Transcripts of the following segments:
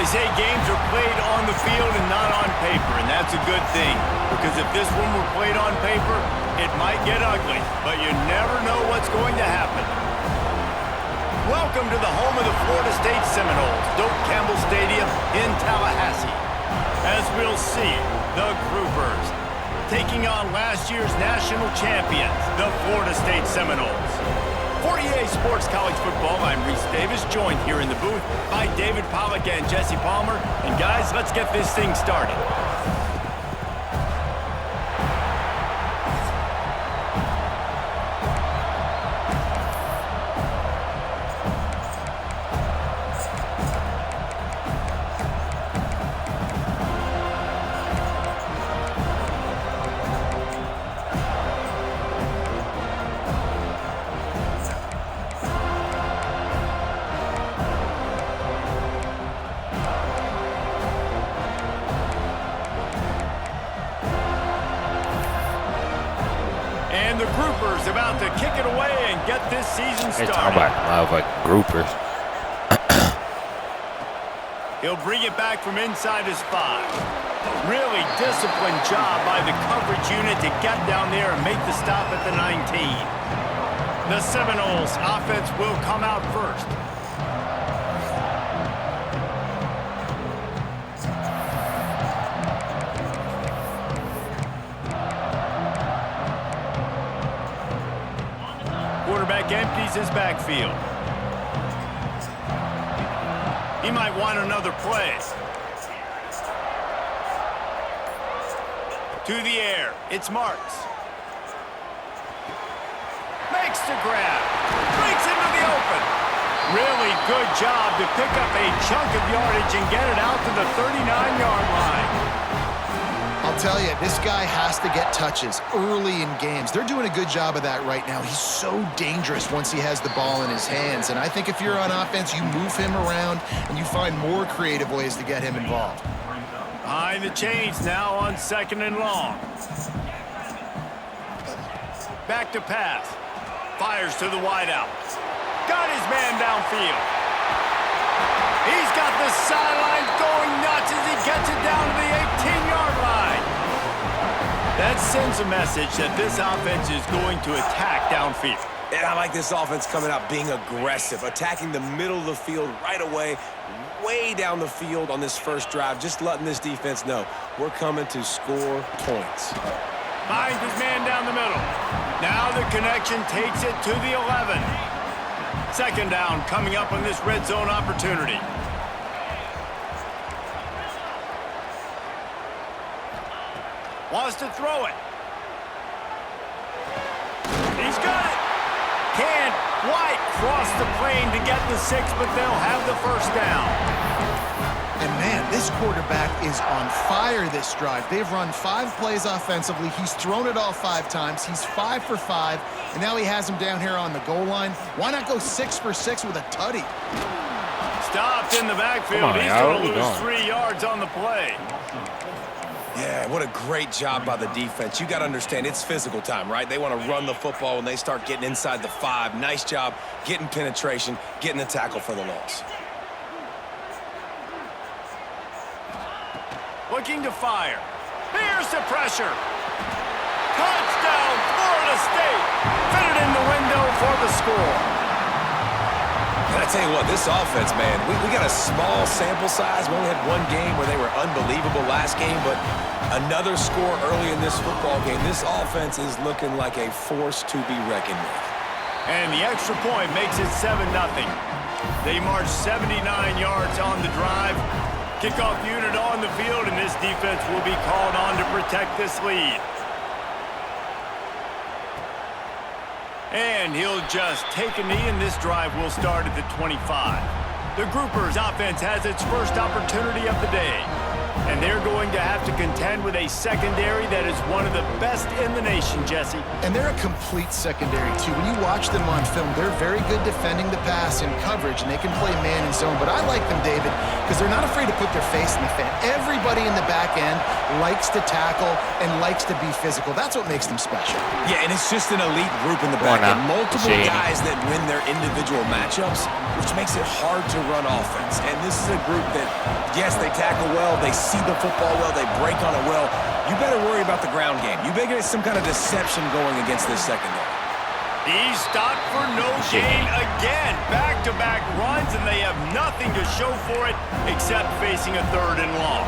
say games are played on the field and not on paper, and that's a good thing. Because if this one were played on paper, it might get ugly, but you never know what's going to happen. Welcome to the home of the Florida State Seminoles, Doak Campbell Stadium in Tallahassee. As we'll see, the Groupers taking on last year's national champions, the Florida State Seminoles. For EA Sports College Football, I'm Reese Davis, joined here in the booth by David Pollack and Jesse Palmer. And guys, let's get this thing started. And the Groupers about to kick it away and get this season started. They're talking about like Groupers. He'll bring it back from inside his 5. Really disciplined job by the coverage unit to get down there and make the stop at the 19. The Seminoles offense will come out first. Quarterback empties his backfield. He might want another play. To the air, it's Marks. Makes the grab. Breaks into the open. Really good job to pick up a chunk of yardage and get it out to the 39-yard line. I'll tell you, this guy has to get touches early in games. They're doing a good job of that right now. He's so dangerous once he has the ball in his hands. And I think if you're on offense, you move him around and you find more creative ways to get him involved. Behind the chains now on 2nd and long. Back to pass. Fires to the wideout. Got his man downfield. He's got the sideline going nuts as he gets it down to the 18-yard line. That sends a message that this offense is going to attack downfield. And I like this offense coming out being aggressive, attacking the middle of the field right away, way down the field on this first drive, just letting this defense know we're coming to score points. Finds his man down the middle. Now the connection takes it to the 11. 2nd down coming up on this red zone opportunity. Wants to throw it. He's got it. Can't quite cross the plane to get the 6, but they'll have the first down. And man, this quarterback is on fire this drive. They've run 5 plays offensively. He's thrown it all 5 times. He's 5 for 5, and now he has him down here on the goal line. Why not go 6 for 6 with a tutty? Stopped in the backfield. He's going to lose 3 yards on the play. Yeah, what a great job by the defense. You got to understand, it's physical time, right? They want to run the football when they start getting inside the 5. Nice job getting penetration, getting the tackle for the loss. Looking to fire. Here's the pressure. Touchdown, Florida State. Fit it in the window for the score. And I tell you what, this offense, man, we got a small sample size. We only had 1 game where they were unbelievable last game, but another score early in this football game. This offense is looking like a force to be reckoned with. And the extra point makes it 7-0. They march 79 yards on the drive. Kickoff unit on the field, and this defense will be called on to protect this lead. And he'll just take a knee, and this drive will start at the 25. The Groupers offense has its first opportunity of the day. And they're going to have to contend with a secondary that is one of the best in the nation, Jesse. And they're a complete secondary, too. When you watch them on film, they're very good defending the pass and coverage, and they can play man and zone. But I like them, David, because they're not afraid to put their face in the fan. Everybody in the back end likes to tackle and likes to be physical. That's what makes them special. Yeah, and it's just an elite group in the back end. Multiple guys that win their individual matchups, which makes it hard to run offense. And this is a group that, yes, they tackle well, they see the football well, they break on it well. You better worry about the ground game. You better get some kind of deception going against this secondary. He's stopped for no gain again. Back-to-back runs, and they have nothing to show for it except facing a 3rd and long.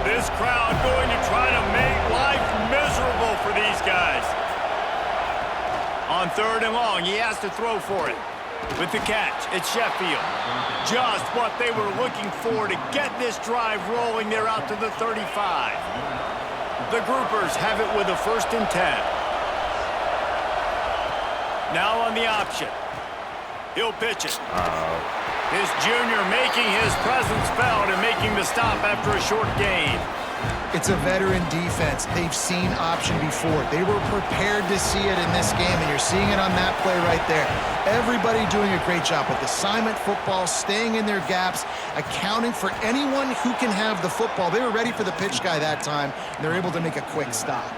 This crowd going to try to make life miserable for these guys. On 3rd and long, he has to throw for it. With the catch, it's Sheffield. Just what they were looking for to get this drive rolling. They're out to the 35. The Groupers have it with a 1st and 10. Now on the option. He'll pitch it. His junior making his presence felt and making the stop after a short gain. It's a veteran defense. They've seen option before. They were prepared to see it in this game, and you're seeing it on that play right there. Everybody doing a great job with assignment football, staying in their gaps, accounting for anyone who can have the football. They were ready for the pitch guy that time, and they're able to make a quick stop.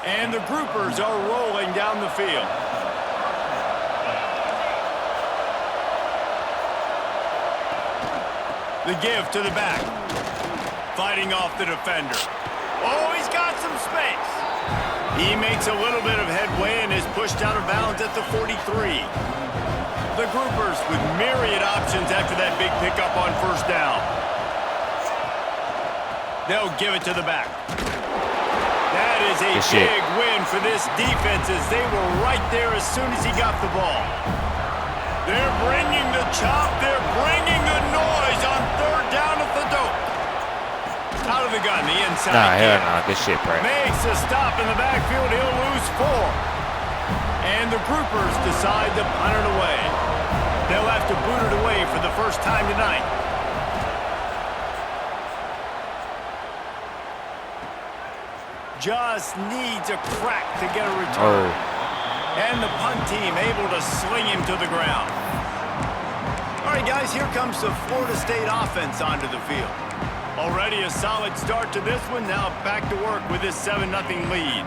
And the Groupers are rolling down the field. The give to the back. Fighting off the defender. Oh, he's got some space. He makes a little bit of headway and is pushed out of bounds at the 43. The Groupers with myriad options after that big pickup on 1st down. They'll give it to the back. That is a big win for this defense as they were right there as soon as he got the ball. They're bringing the chop. They're bringing the noise on 3rd down at the dope. Out of the gun, the inside. Good shit, Pratt. Makes a stop in the backfield. He'll lose 4. And the Groupers decide to punt it away. They'll have to boot it away for the first time tonight. Just needs a crack to get a return. And the punt team able to sling him to the ground. All right, guys, here comes the Florida State offense onto the field. Already a solid start to this one. Now back to work with this 7-0 lead.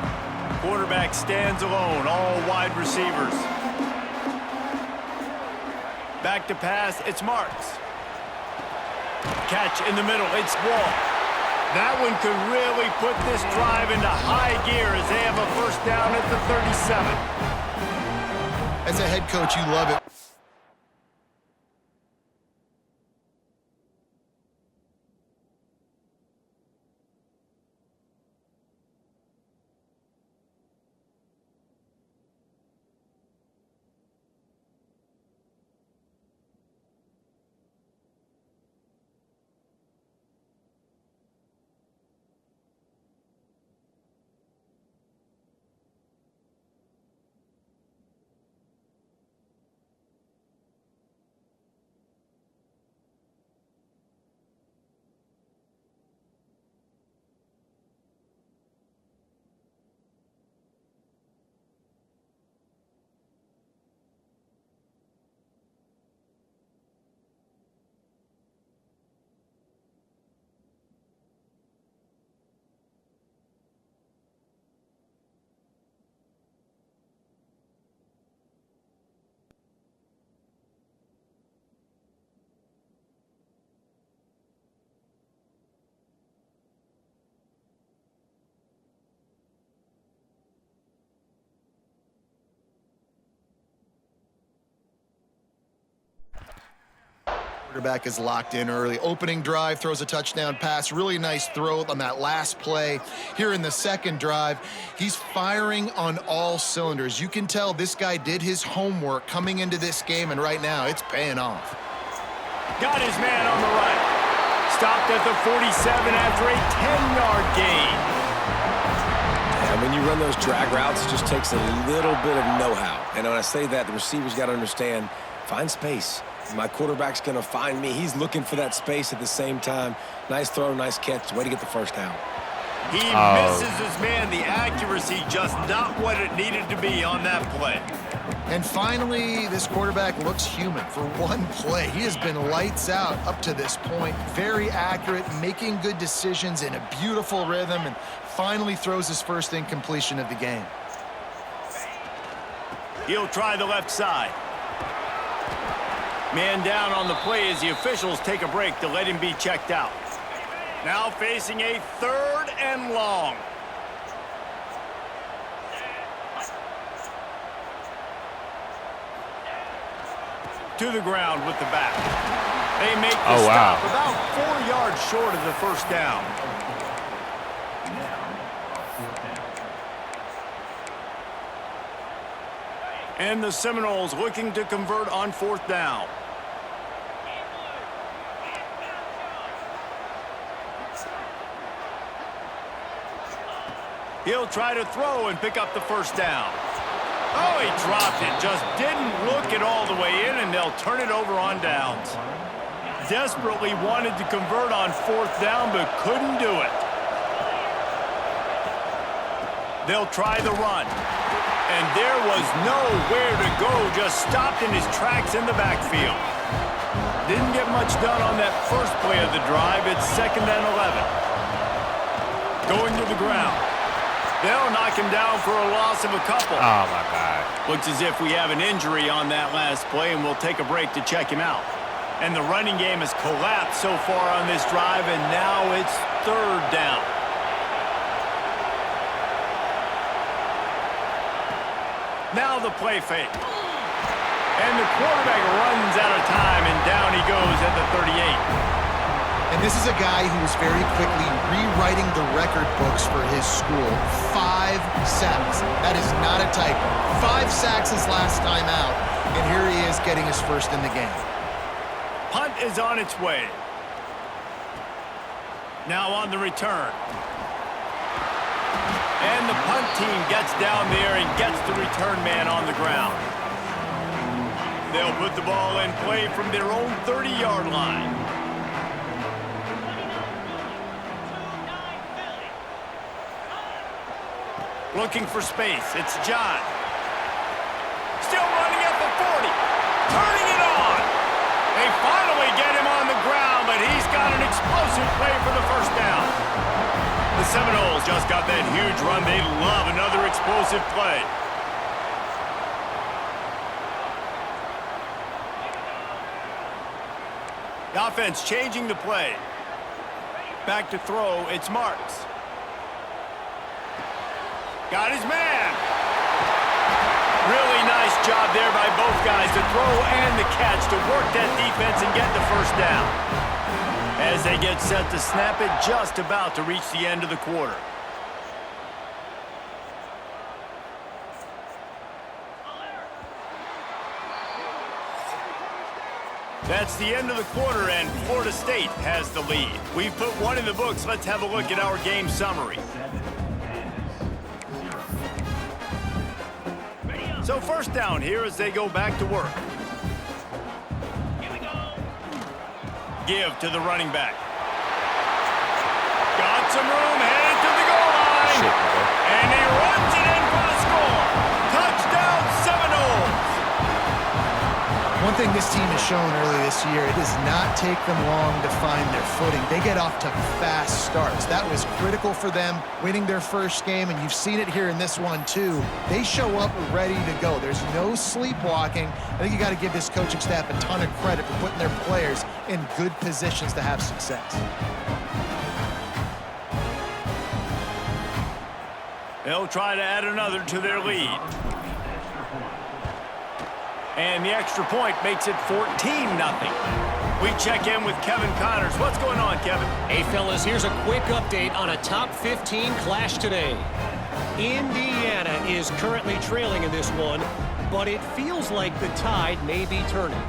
Quarterback stands alone, all wide receivers. Back to pass, it's Marks. Catch in the middle, it's Wall. That one could really put this drive into high gear as they have a 1st down at the 37. As a head coach, you love it. Quarterback is locked in early. Opening drive, throws a touchdown pass. Really nice throw on that last play. Here in the 2nd drive, he's firing on all cylinders. You can tell this guy did his homework coming into this game, and right now it's paying off. Got his man on the right. Stopped at the 47 after a 10-yard gain. And when you run those drag routes, it just takes a little bit of know-how. And when I say that, the receivers got to understand, find space. My quarterback's going to find me. He's looking for that space at the same time. Nice throw, nice catch. Way to get the first down. He misses his man. The accuracy just not what it needed to be on that play. And finally, this quarterback looks human for one play. He has been lights out up to this point. Very accurate, making good decisions in a beautiful rhythm, and finally throws his first incompletion of the game. He'll try the left side. Man down on the play as the officials take a break to let him be checked out. Now facing a 3rd and long. To the ground with the back. They make the stop about 4 yards short of the first down. And the Seminoles looking to convert on 4th down. He'll try to throw and pick up the first down. Oh, he dropped it. Just didn't look it all the way in, and they'll turn it over on downs. Desperately wanted to convert on 4th down, but couldn't do it. They'll try the run. And there was nowhere to go, just stopped in his tracks in the backfield. Didn't get much done on that first play of the drive. It's 2nd and 11. Going to the ground. They'll knock him down for a loss of a couple. Oh, my God. Looks as if we have an injury on that last play, and we'll take a break to check him out. And the running game has collapsed so far on this drive, and now it's 3rd down. Now the play fake. And the quarterback runs out of time, and down he goes at the 38. And this is a guy who is very quickly rewriting the record books for his school. 5 sacks. That is not a typo. 5 sacks his last time out, and here he is getting his first in the game. Punt is on its way. Now on the return. And the punt team gets down there and gets the return man on the ground. They'll put the ball in play from their own 30-yard line. Looking for space. It's John. Still running at the 40. Turning it on. They finally get him on the ground, but he's got an explosive play for the first down. The Seminoles just got that huge run. They love another explosive play. The offense changing the play. Back to throw. It's Marks. Got his man. Really nice job there by both guys to throw and the catch to work that defense and get the first down. As they get set to snap it, just about to reach the end of the quarter. That's the end of the quarter, and Florida State has the lead. We've put one in the books. Let's have a look at our game summary. So 1st down here as they go back to work. Give to the running back. Got some room, headed to the goal line. And he runs it in for the score. Touchdown Seminoles. One thing this team has shown early this year, it does not take them long to find their footing. They get off to fast starts. That was critical for them, winning their first game, and you've seen it here in this one too. They show up ready to go. There's no sleepwalking. I think you got to give this coaching staff a ton of credit for putting their players in good positions to have success. They'll try to add another to their lead. And the extra point makes it 14-0. We check in with Kevin Connors. What's going on, Kevin? Hey, fellas, here's a quick update on a top 15 clash today. Indiana is currently trailing in this one, but it feels like the tide may be turning.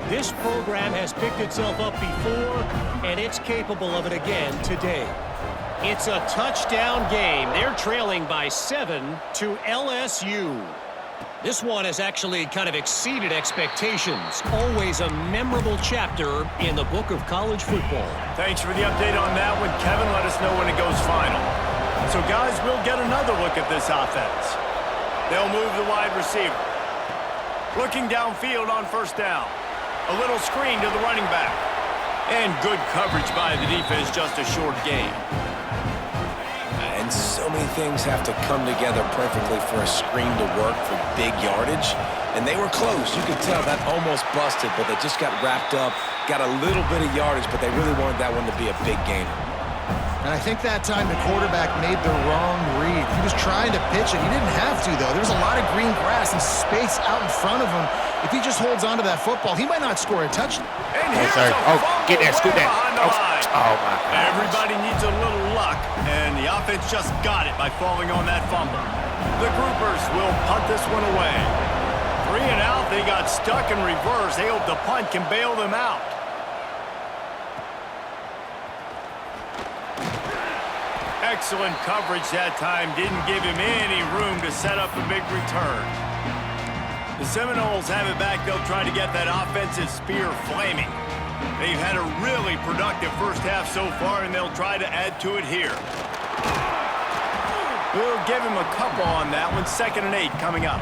This program has picked itself up before, and it's capable of it again today. It's a touchdown game. They're trailing by 7 to LSU. This one has actually kind of exceeded expectations. Always a memorable chapter in the book of college football. Thanks for the update on that one, Kevin. Let us know when it goes final. So, guys, we'll get another look at this offense. They'll move the wide receiver. Looking downfield on first down. A little screen to the running back. And good coverage by the defense, just a short gain. And so many things have to come together perfectly for a screen to work for big yardage. And they were close. You could tell that almost busted, but they just got wrapped up, got a little bit of yardage, but they really wanted that one to be a big gainer. And I think that time the quarterback made the wrong read. He was trying to pitch it. He didn't have to, though. There was a lot of green grass and space out in front of him. If he just holds onto that football, he might not score a touchdown. And here's a get that, scoot that. Oh, my God. Everybody needs a little luck, and the offense just got it by falling on that fumble. The Groupers will punt this one away. 3 and out, they got stuck in reverse. They hope the punt can bail them out. Excellent coverage that time. Didn't give him any room to set up a big return. The Seminoles have it back. They'll try to get that offensive spear flaming. They've had a really productive first half so far, and they'll try to add to it here. We'll give him a couple on that one. 2nd and 8 coming up.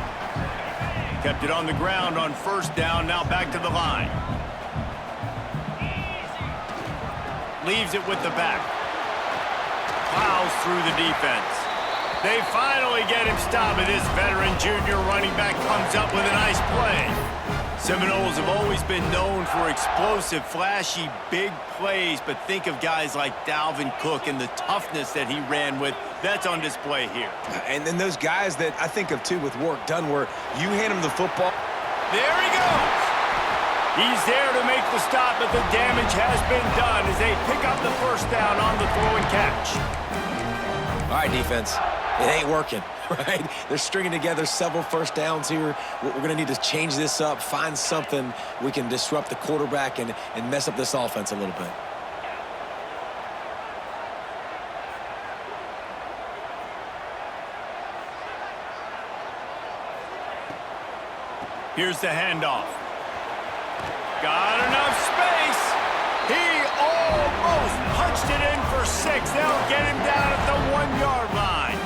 Kept it on the ground on first down. Now back to the line. Leaves it with the back. Plows through the defense. They finally get him stopped, and this veteran junior running back comes up with a nice play. Seminoles have always been known for explosive, flashy, big plays, but think of guys like Dalvin Cook and the toughness that he ran with. That's on display here. And then those guys that I think of, too, with work done where you hand them the football. There he goes. He's there to make the stop, but the damage has been done as they pick up the first down on the throw and catch. All right, defense. It ain't working, right? They're stringing together several first downs here. We're going to need to change this up, find something we can disrupt the quarterback and mess up this offense a little bit. Here's the handoff. Got enough space. He almost punched it in for 6. They'll get him down at the 1-yard line.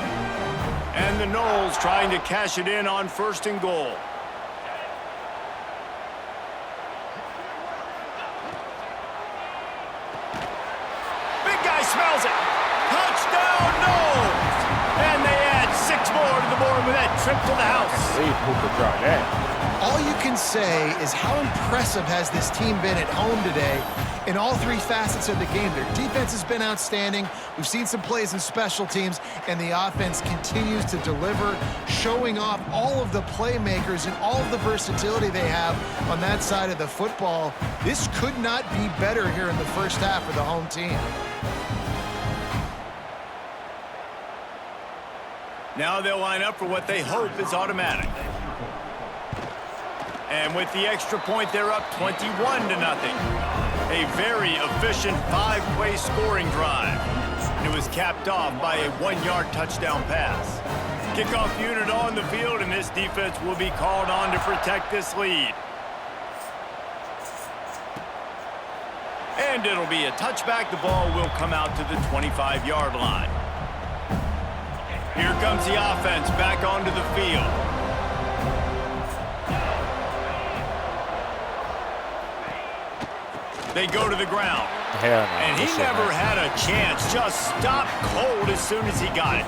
And the Noles trying to cash it in on 1st and goal. Big guy smells it. Touchdown, Noles. And they add 6 more to the board with that trip to the house. All you can say is how impressive has this team been at home today in all 3 facets of the game. Their defense has been outstanding. We've seen some plays in special teams, and the offense continues to deliver, showing off all of the playmakers and all of the versatility they have on that side of the football. This could not be better here in the first half for the home team. Now they'll line up for what they hope is automatic. And with the extra point, they're up 21-0. A very efficient 5-play scoring drive. And it was capped off by a 1-yard touchdown pass. Kickoff unit on the field, and this defense will be called on to protect this lead. And it'll be a touchback. The ball will come out to the 25-yard line. Here comes the offense back onto the field. They go to the ground. Hell no, and he never had a chance. Just stopped cold as soon as he got it.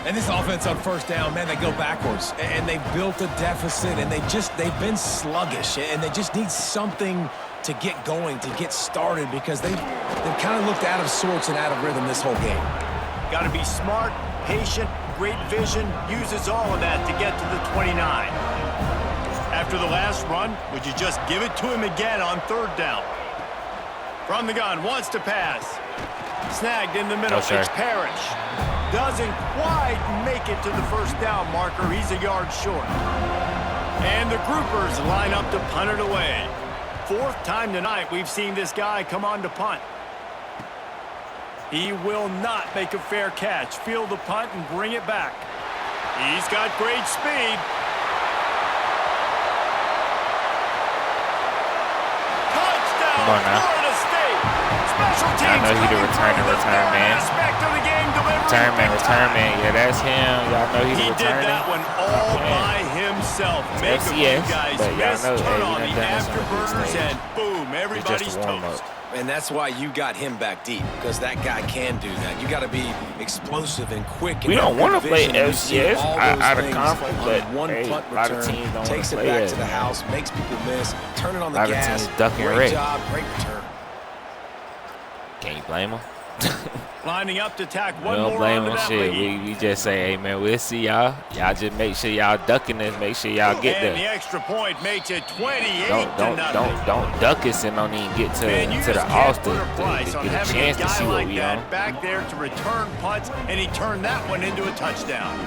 And this offense on first down, man, they go backwards. And they've built a deficit, and they've been sluggish. And they just need something to get going, to get started, because they've kind of looked out of sorts and out of rhythm this whole game. Got to be smart, patient, great vision. Uses all of that to get to the 29. After the last run, would you just give it to him again on 3rd down? From the gun, wants to pass. Snagged in the middle. It's Parrish. Doesn't quite make it to the first down marker. He's a yard short. And the Groupers line up to punt it away. 4th time tonight we've seen this guy come on to punt. He will not make a fair catch. Field the punt and bring it back. He's got great speed. Come on now. I know he the return man. Return man. Yeah, that's him. Y'all know he the return. He did that one all by himself. Make a few guys miss, turn on the afterburners, and boom, everybody's toast. And that's why you got him back deep, because that guy can do that. You got to be explosive and quick. We don't want to play FCS out of conference, but one punt a lot of return, teams don't takes it play back it, to the house, makes people miss, turn it on the a lot gas. of teams ducking Great red. job, great return. Can't you blame them? Lining up to tack We one don't more blame onto them. that Shit, lead. we just say, hey man, we'll see y'all. Y'all just make sure y'all ducking this. Make sure y'all get And the there. extra point makes it 28-0. Don't duck us and don't even get to the Austin to get a chance to see what we on. Back there to return punts, and he turned that one into a touchdown.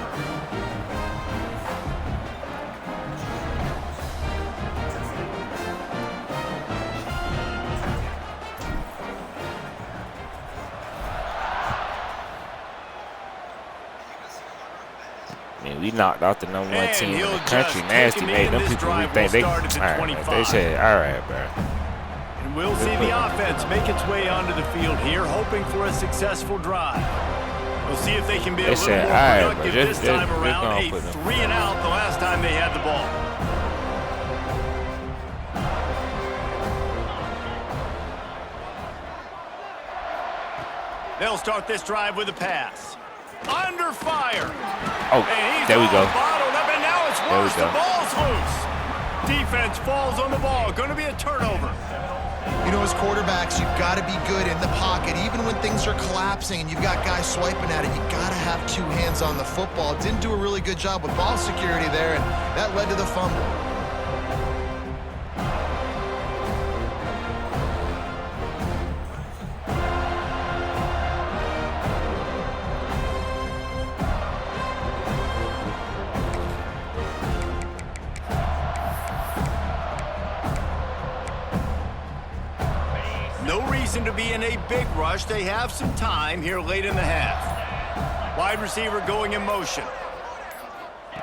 Man, we knocked out the #1 team in the country. Nasty, man. Them people who think they, all right, they said, all right, bro. And we'll see the offense make its way onto the field here, hoping for a successful drive. We'll see if they can be a little more productive this time around. A 3-and-out the last time they had the ball. They'll start this drive with a pass. Under fire. Oh, there we go. Bottled up, and now it's worse. The ball's loose. Defense falls on the ball. Going to be a turnover. You know, as quarterbacks, you've got to be good in the pocket. Even when things are collapsing and you've got guys swiping at it, you've got to have two hands on the football. Didn't do a really good job with ball security there, and that led to the fumble. No reason to be in a big rush. They have some time here late in the half. Wide receiver going in motion.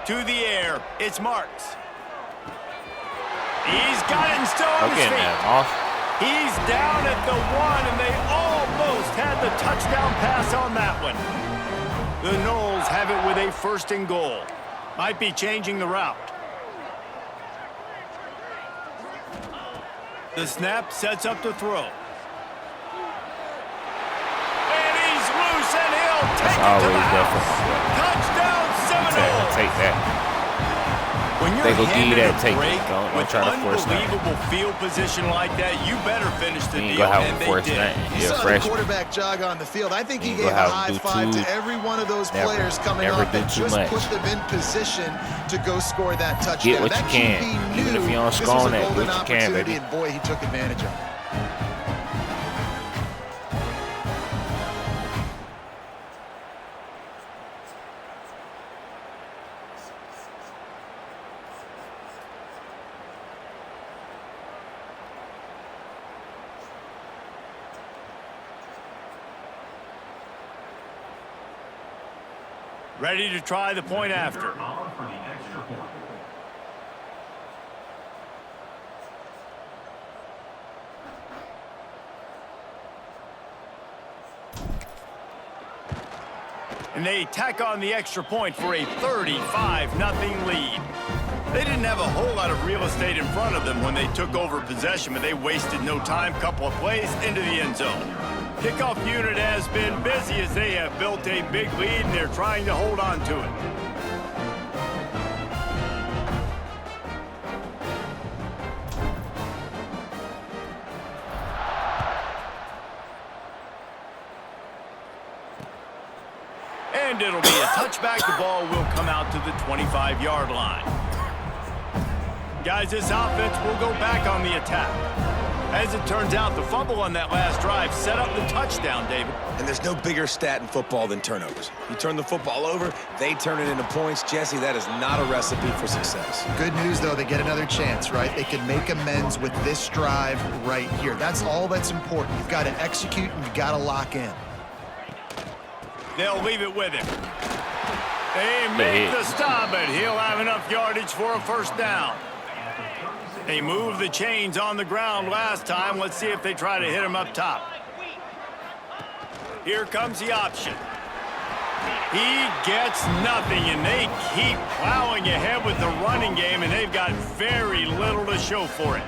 To the air, it's Marks. He's got it and still on his feet. He's down at the 1, and they almost had the touchdown pass on that one. The Noles have it with a 1st and goal. Might be changing the route. The snap sets up to throw. That's always different. Touchdown Seminoles. Take that. When you're they go give you that take don't try to force that. Unbelievable field position like that, you better finish the deal. And they did. You saw the quarterback jog on the field. I think he gave a high five to every one of those players coming up and just put them in position to go score that touchdown. Get what you can. Even if you don't score on that, get what you can, baby. And boy, he took advantage of it. Ready to try the point after. And they tack on the extra point for a 35-0 lead. They didn't have a whole lot of real estate in front of them when they took over possession, but they wasted no time. Couple of plays into the end zone. Kickoff unit has been busy as they have built a big lead, and they're trying to hold on to it. And it'll be a touchback. The ball will come out to the 25-yard line. Guys, this offense will go back on the attack. As it turns out, the fumble on that last drive set up the touchdown, David. And there's no bigger stat in football than turnovers. You turn the football over, they turn it into points. Jesse, that is not a recipe for success. Good news, though, they get another chance, right? They can make amends with this drive right here. That's all that's important. You've got to execute and you've got to lock in. They'll leave it with him. They make the stop, but he'll have enough yardage for a 1st down. They moved the chains on the ground last time. Let's see if they try to hit him up top. Here comes the option. He gets nothing, and they keep plowing ahead with the running game, and they've got very little to show for it.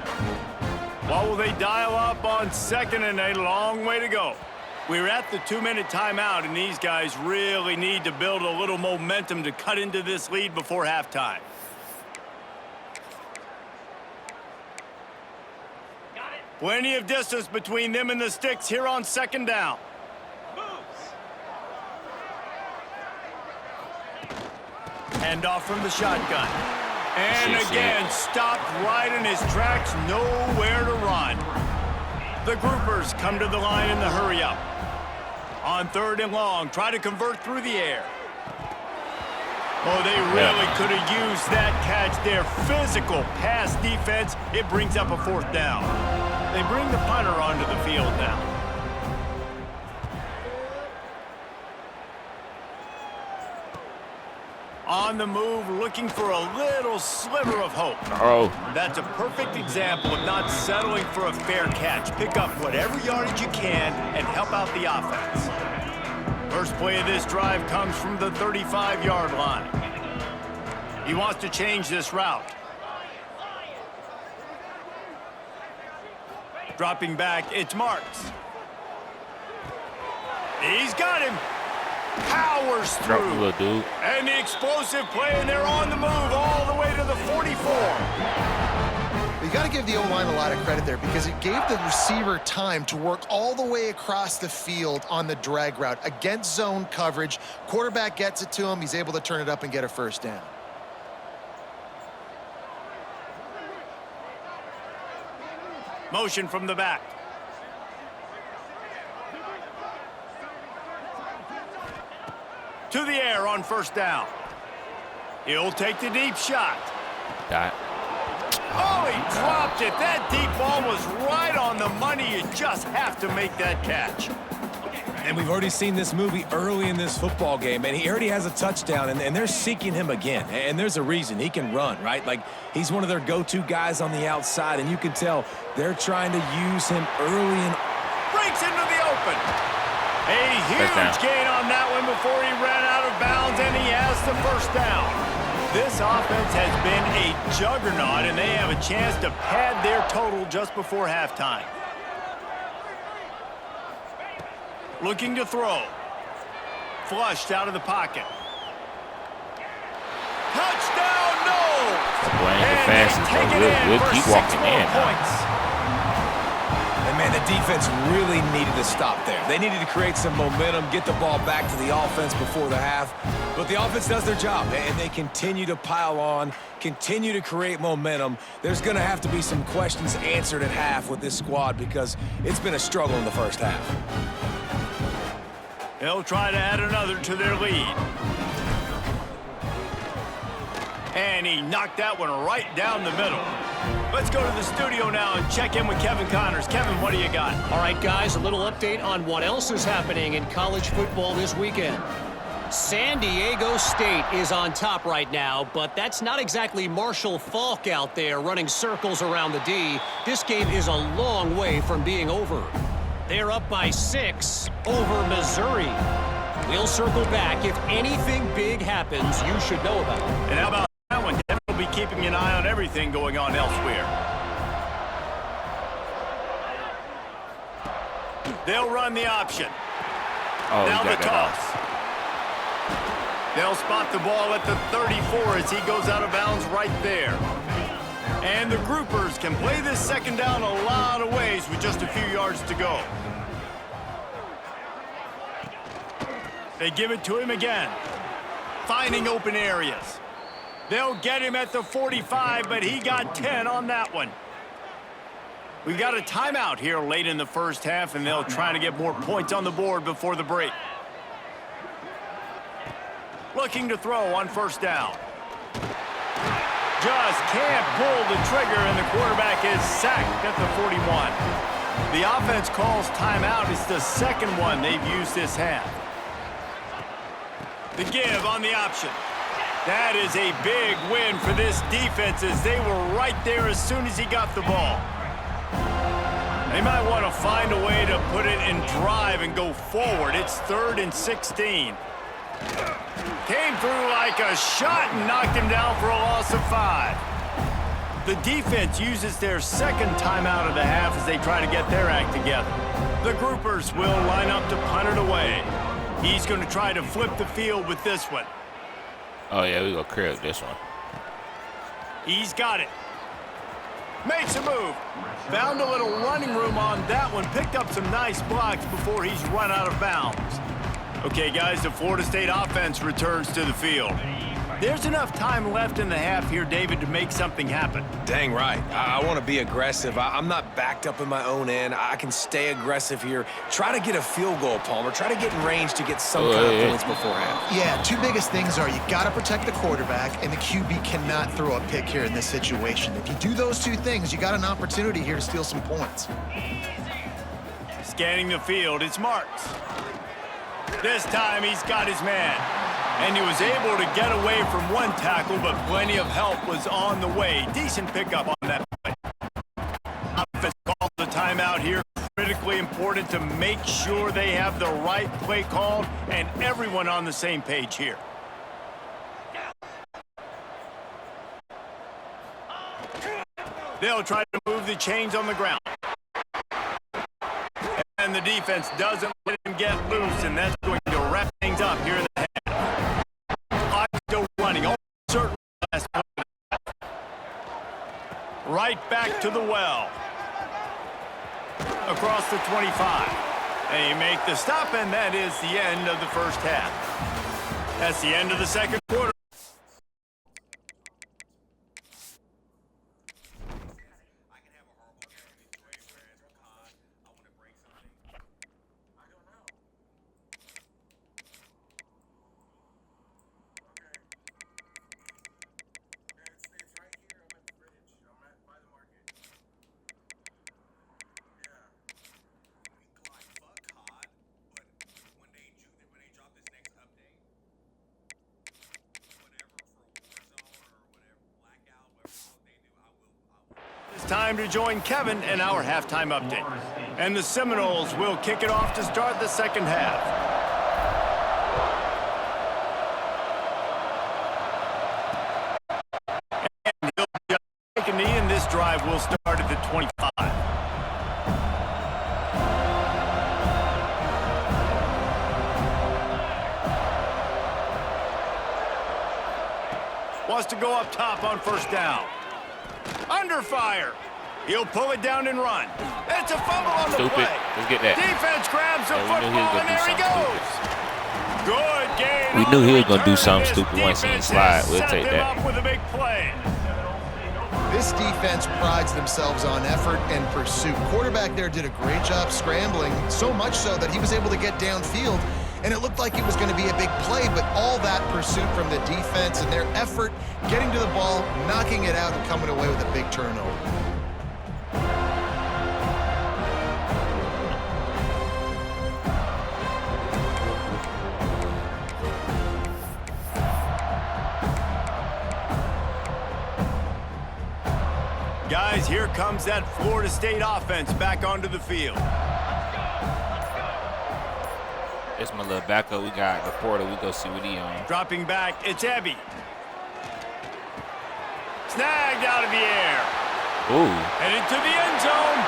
What will they dial up on second and a long way to go? We're at the 2-minute timeout, and these guys really need to build a little momentum to cut into this lead before halftime. Plenty of distance between them and the sticks here on second down. Hand off from the shotgun. And again, stopped right in his tracks, nowhere to run. The groupers come to the line in the hurry up. On 3rd and long, try to convert through the air. Oh, they really could have used that catch there. Physical pass defense. It brings up a 4th down. They bring the punter onto the field now. On the move, looking for a little sliver of hope. That's a perfect example of not settling for a fair catch. Pick up whatever yardage you can and help out the offense. First play of this drive comes from the 35-yard line. He wants to change this route. Dropping back, it's Marks. He's got him. Powers through. And the explosive play, and they're on the move all the way to the 44. You got to give the O-line a lot of credit there because it gave the receiver time to work all the way across the field on the drag route against zone coverage. Quarterback gets it to him. He's able to turn it up and get a 1st down. Motion from the back. To the air on 1st down. He'll take the deep shot. Oh, he dropped it. That deep ball was right on the money. You just have to make that catch. And we've already seen this movie early in this football game, and he already has a touchdown, and they're seeking him again. And there's a reason. He can run, right? Like, he's one of their go-to guys on the outside, and you can tell they're trying to use him early and breaks into the open. A huge gain on that one before he ran out of bounds, and he has the 1st down. This offense has been a juggernaut, and they have a chance to pad their total just before halftime. Looking to throw. Flushed out of the pocket. Touchdown, no! We'll keep walking in. And man, the defense really needed to stop there. They needed to create some momentum, get the ball back to the offense before the half. But the offense does their job, and they continue to pile on, continue to create momentum. There's going to have to be some questions answered at half with this squad because it's been a struggle in the 1st half. They'll try to add another to their lead. And he knocked that one right down the middle. Let's go to the studio now and check in with Kevin Connors. Kevin, what do you got? All right, guys, a little update on what else is happening in college football this weekend. San Diego State is on top right now, but that's not exactly Marshall Faulk out there running circles around the D. This game is a long way from being over. They're up by 6 over Missouri. We'll circle back. If anything big happens, you should know about it. And how about that one? We'll be keeping an eye on everything going on elsewhere. They'll run the option. Now the toss. They'll spot the ball at the 34 as he goes out of bounds right there. And the groupers can play this 2nd down a lot of ways with just a few yards to go. They give it to him again. Finding open areas. They'll get him at the 45, but he got 10 on that one. We've got a timeout here late in the 1st half, and they'll try to get more points on the board before the break. Looking to throw on 1st down. Just can't pull the trigger, and the quarterback is sacked at the 41. The offense calls timeout. It's the 2nd one they've used this half. The give on the option. That is a big win for this defense as they were right there as soon as he got the ball. They might want to find a way to put it in drive and go forward. It's 3rd and 16. Came through like a shot and knocked him down for a loss of 5. The defense uses their second timeout of the half as they try to get their act together. The groupers will line up to punt it away. He's going to try to flip the field with this one. Oh, yeah, we go crib this one. He's got it. Makes a move. Found a little running room on that one. Picked up some nice blocks before he's run out of bounds. Okay, guys, the Florida State offense returns to the field. There's enough time left in the half here, David, to make something happen. Dang right. I want to be aggressive. I'm not backed up in my own end. I can stay aggressive here. Try to get a field goal, Palmer. Try to get in range to get some kind of points beforehand. Yeah, 2 biggest things are you got to protect the quarterback, and the QB cannot throw a pick here in this situation. If you do those 2 things, you got an opportunity here to steal some points. Scanning the field, it's Marks. This time he's got his man. And he was able to get away from one tackle, but plenty of help was on the way. Decent pickup on that play. Offense calls the timeout here. Critically important to make sure they have the right play called and everyone on the same page here. They'll try to move the chains on the ground. And the defense doesn't let him get loose, and that's going to wrap things up here in the half. Still running, almost certain last play. Right back to the well. Across the 25. They make the stop, and that is the end of the first half. That's the end of the second quarter. Time to join Kevin in our halftime update. And the Seminoles will kick it off to start the second half. And he'll just take a knee, and this drive will start at the 25. Wants to go up top on first down. Under fire. He'll pull it down and run. It's a fumble on the play. Let's get that. Defense grabs the football, and there he goes. Good game. We knew he was going to do something stupid once he slide. We'll take that. Up with a big play. This defense prides themselves on effort and pursuit. Quarterback there did a great job scrambling, so much so that he was able to get downfield, and it looked like it was going to be a big play, but all that pursuit from the defense and their effort, getting to the ball, knocking it out, and coming away with a big turnover. Guys, here comes that Florida State offense back onto the field. It's my little backup. We got the portal. We go see what he on. Dropping back, it's Ebby. Snagged out of the air. Ooh. Headed to the end zone.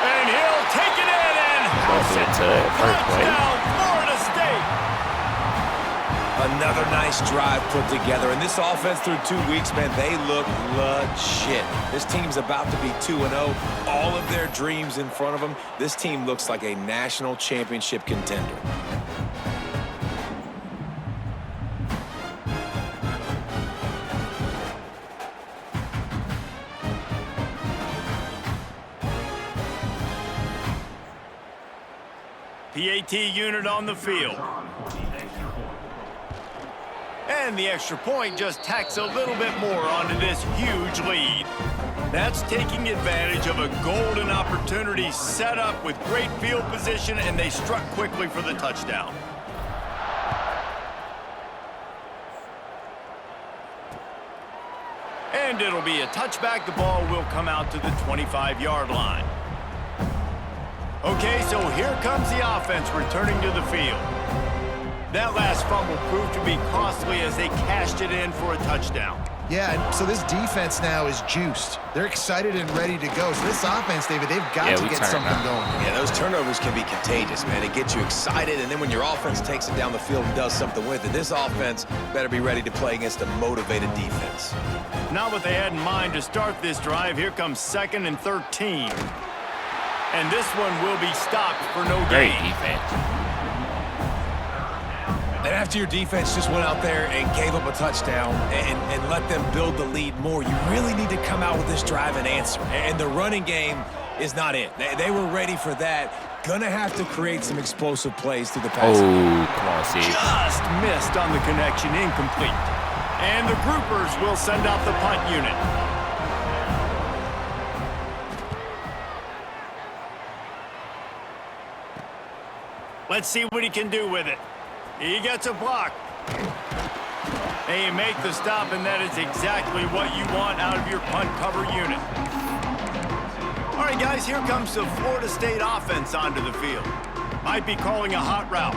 And he'll take it in and house it. Touchdown, Florida State. Another nice drive put together. And this offense through 2 weeks, man, they look legit. This team's about to be 2-0. All of their dreams in front of them. This team looks like a national championship contender. PAT unit on the field. And the extra point just tacks a little bit more onto this huge lead. That's taking advantage of a golden opportunity set up with great field position, and they struck quickly for the touchdown. And it'll be a touchback. The ball will come out to the 25-yard line. Okay, so here comes the offense returning to the field. That last fumble proved to be costly as they cashed it in for a touchdown. Yeah, and so this defense now is juiced. They're excited and ready to go. So this offense, David, they've got to get something going. Yeah, those turnovers can be contagious, man. It gets you excited, and then when your offense takes it down the field and does something with it, this offense better be ready to play against a motivated defense. Not what they had in mind to start this drive. Here comes 2nd and 13. And this one will be stopped for no gain. Great defense. And after your defense just went out there and gave up a touchdown and let them build the lead more, you really need to come out with this drive and answer. And the running game is not it. They were ready for that. Gonna have to create some explosive plays through the pass. Oh, come on, see. Just missed on the connection, incomplete. And the groupers will send out the punt unit. Let's see what he can do with it. He gets a block. They make the stop, and that is exactly what you want out of your punt cover unit. All right, guys, here comes the Florida State offense onto the field. Might be calling a hot route.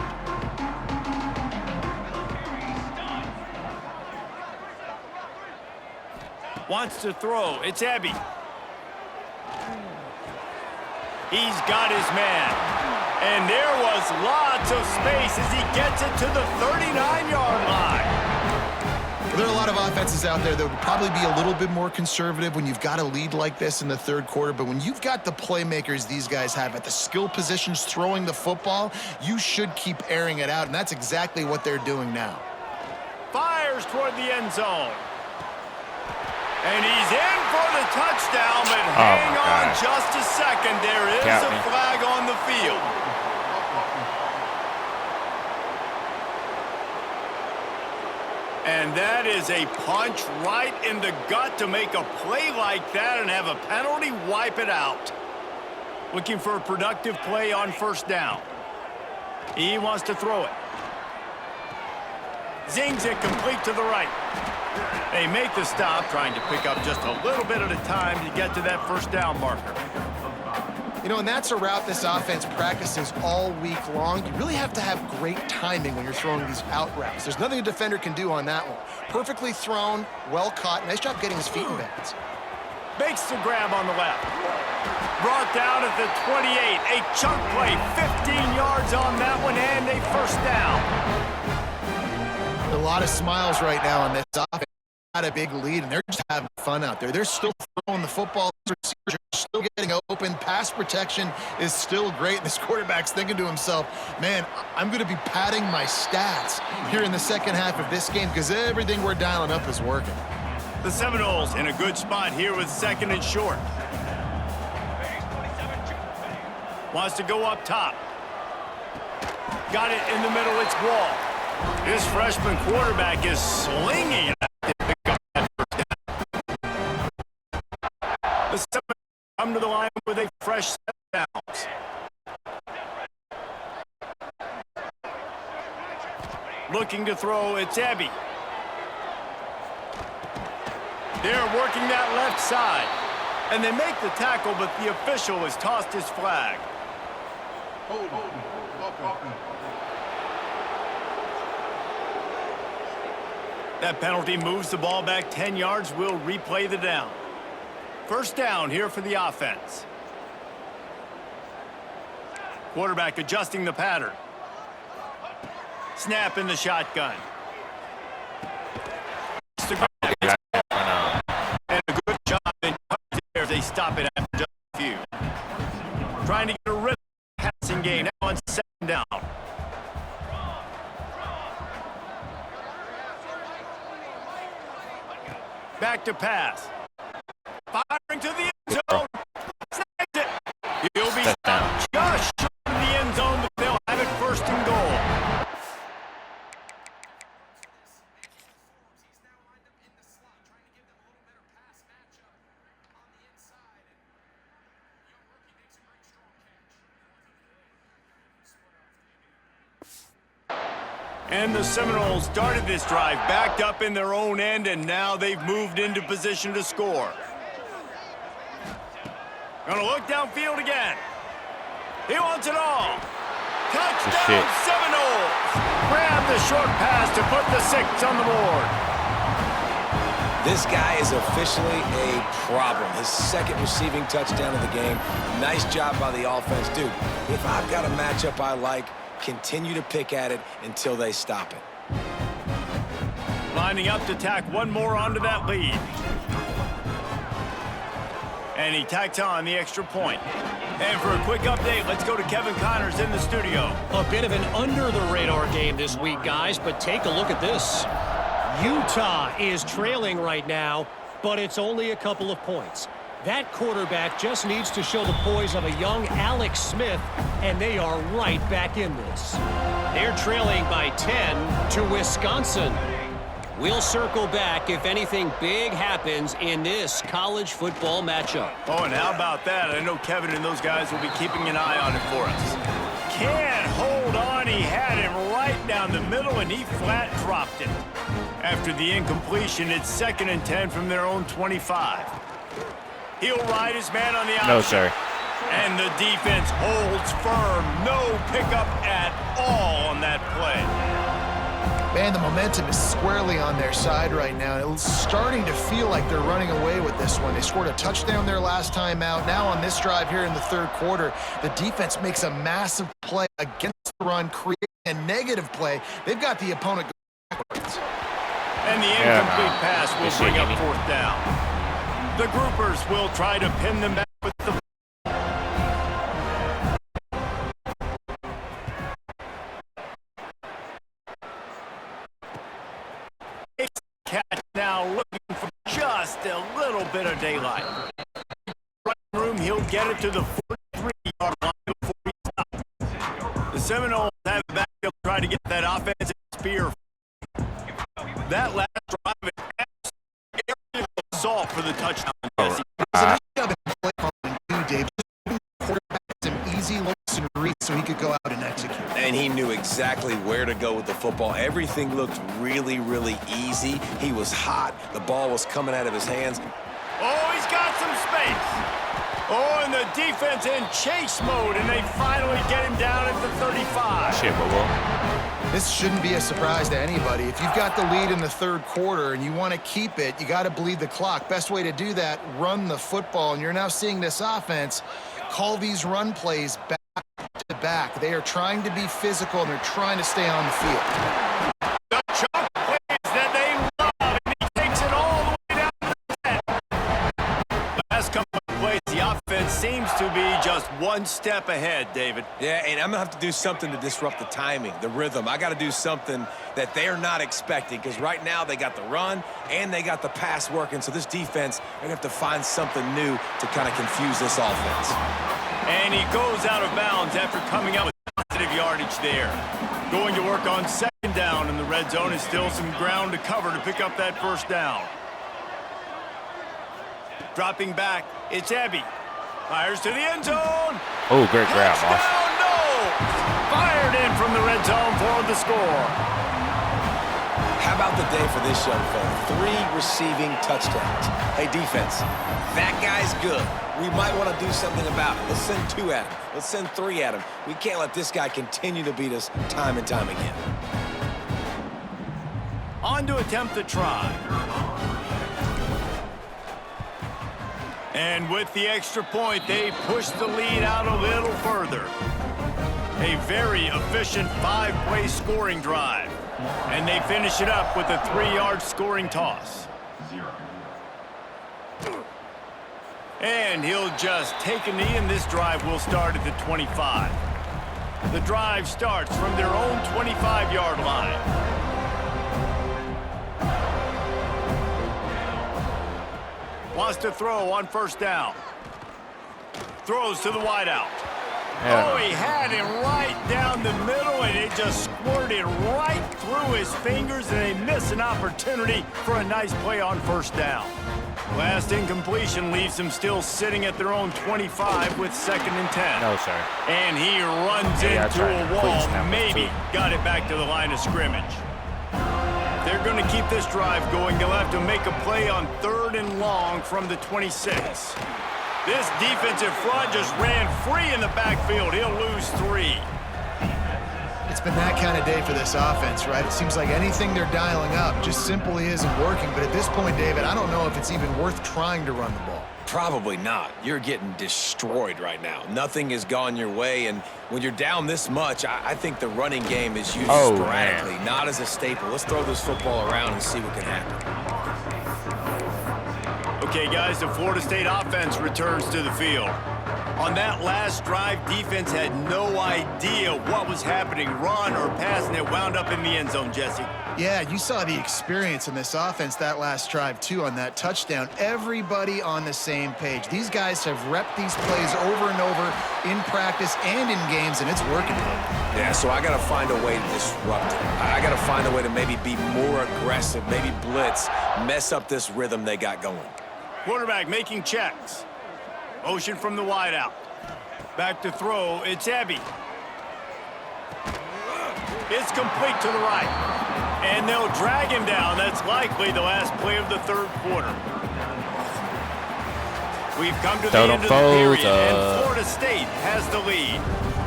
Wants to throw. It's Ebby. He's got his man. And there was lots of space as he gets it to the 39-yard line. There are a lot of offenses out there that would probably be a little bit more conservative when you've got a lead like this in the third quarter. But when you've got the playmakers these guys have at the skill positions throwing the football, you should keep airing it out. And that's exactly what they're doing now. Fires toward the end zone. And he's in for the touchdown, but hang on just a second. There is a flag on the field. And that is a punch right in the gut to make a play like that and have a penalty wipe it out. Looking for a productive play on first down. He wants to throw it. Zings it complete to the right. They make the stop, trying to pick up just a little bit at a time to get to that first down marker. You know, and that's a route this offense practices all week long. You really have to have great timing when you're throwing these out routes. There's nothing a defender can do on that one. Perfectly thrown, well caught. Nice job getting his feet in bounds. Makes the grab on the left. Brought down at the 28. A chunk play, 15 yards on that one, and a first down. A lot of smiles right now on this offense. Got a big lead, and they're just having fun out there. They're still throwing the football. Receivers are still getting open. Pass protection is still great. This quarterback's thinking to himself, man, I'm going to be padding my stats here in the second half of this game because everything we're dialing up is working. The Seminoles in a good spot here with 2nd and short. Wants to go up top. Got it in the middle. It's Wall. This freshman quarterback is slinging it to pick up that first down. The Seminoles come to the line with a fresh set of downs. Looking to throw, it's Ebby. They're working that left side. And they make the tackle, but the official has tossed his flag. That penalty moves the ball back 10 yards. We'll replay the down. First down here for the offense. Quarterback adjusting the pattern. Snap in the shotgun. And a good job in there as they stop it after just a few. Trying to get a rhythm passing game. Now on 2nd down. Back to pass. Firing to the end zone. Snags it. He'll be stopped just short of the end zone, but they'll have it 1st and goal. And the Seminoles started this drive backed up in their own end, and now they've moved into position to score. Gonna look downfield again. He wants it all. Touchdown Seminoles! Grab the short pass to put the 6 on the board. This guy is officially a problem. His second receiving touchdown of the game. Nice job by the offense. Dude, if I've got a matchup I like, continue to pick at it until they stop it. Lining up to tack one more onto that lead. And he tacks on the extra point. And for a quick update, let's go to Kevin Connors in the studio. A bit of an under-the-radar game this week, guys, but take a look at this. Utah is trailing right now, but it's only a couple of points. That quarterback just needs to show the poise of a young Alex Smith, and they are right back in this. They're trailing by 10 to Wisconsin. We'll circle back if anything big happens in this college football matchup. Oh, and how about that? I know Kevin and those guys will be keeping an eye on it for us. Can't hold on. He had him right down the middle, and he flat dropped it. After the incompletion, it's 2nd and 10 from their own 25. He'll ride his man on the outside. No, sir. And the defense holds firm. No pickup at all on that play. Man, the momentum is squarely on their side right now. It's starting to feel like they're running away with this one. They scored a touchdown their last time out. Now on this drive here in the 3rd quarter, the defense makes a massive play against the run, creating a negative play. They've got the opponent going backwards. And the incomplete pass will bring up 4th down. The groupers will try to pin them back with the catch now, looking for just a little bit of daylight. Right room, he'll get it to the 43-yard line before he stops. The Seminoles have it back. They'll try to get that offensive spear. That last drive is area of assault for the touchdown. Easy looks and reads so he could go out and execute. And he knew exactly where to go with the football. Everything looked really, really easy. He was hot. The ball was coming out of his hands. Oh, he's got some space. Oh, and the defense in chase mode, and they finally get him down at the 35. Shit, Bobo. This shouldn't be a surprise to anybody. If you've got the lead in the 3rd quarter and you want to keep it, you got to bleed the clock. Best way to do that, run the football. And you're now seeing this offense call these run plays back to back. They are trying to be physical, and they're trying to stay on the field. The chunk plays that they love, and he takes it all the way down to the 10. The last couple of plays, the offense seems to be just one step ahead, David. Yeah, and I'm going to have to do something to disrupt the timing, the rhythm. I got to do something that they're not expecting, because right now they got the run and they got the pass working. So this defense, they're going to have to find something new to kind of confuse this offense. And he goes out of bounds after coming out with positive yardage there. Going to work on 2nd down in the red zone, is still some ground to cover to pick up that 1st down. Dropping back, it's Ebby. Fires to the end zone. Oh, great grab, Moss. No! Fired in from the red zone for the score. How about the day for this young fella? 3 receiving touchdowns. Hey, defense, that guy's good. We might want to do something about it. Let's send 2 at him. Let's send 3 at him. We can't let this guy continue to beat us time and time again. On to attempt the try. And with the extra point, they push the lead out a little further. A very efficient 5-play scoring drive. And they finish it up with a 3-yard scoring toss. And he'll just take a knee, and this drive will start at the 25. The drive starts from their own 25-yard line. Wants to throw on 1st down. Throws to the wideout. Yeah. Oh, he had him right down the middle, and it just squirted right through his fingers, and they miss an opportunity for a nice play on 1st down. Last incompletion leaves them still sitting at their own 25 with 2nd and 10. No, sir. And he runs into a wall, maybe got it back to the line of scrimmage. If they're going to keep this drive going, they'll have to make a play on 3rd and long from the 26. This defensive front just ran free in the backfield. He'll lose 3. It's been that kind of day for this offense, right? It seems like anything they're dialing up just simply isn't working. But at this point, David, I don't know if it's even worth trying to run the ball. Probably not. You're getting destroyed right now. Nothing has gone your way, and when you're down this much, I think the running game is used sporadically, not as a staple. Let's throw this football around and see what can happen. Okay, guys, the Florida State offense returns to the field. On that last drive, defense had no idea what was happening, run or pass, and it wound up in the end zone, Jesse. Yeah, you saw the experience in this offense that last drive, too, on that touchdown. Everybody on the same page. These guys have repped these plays over and over in practice and in games, and it's working for them. Yeah, so I got to find a way to disrupt it. I got to find a way to maybe be more aggressive, maybe blitz, mess up this rhythm they got going. Quarterback making checks. Motion from the wideout. Back to throw. It's Ebby. It's complete to the right. And they'll drag him down. That's likely the last play of the 3rd quarter. We've come to the end of the period, and Florida State has the lead.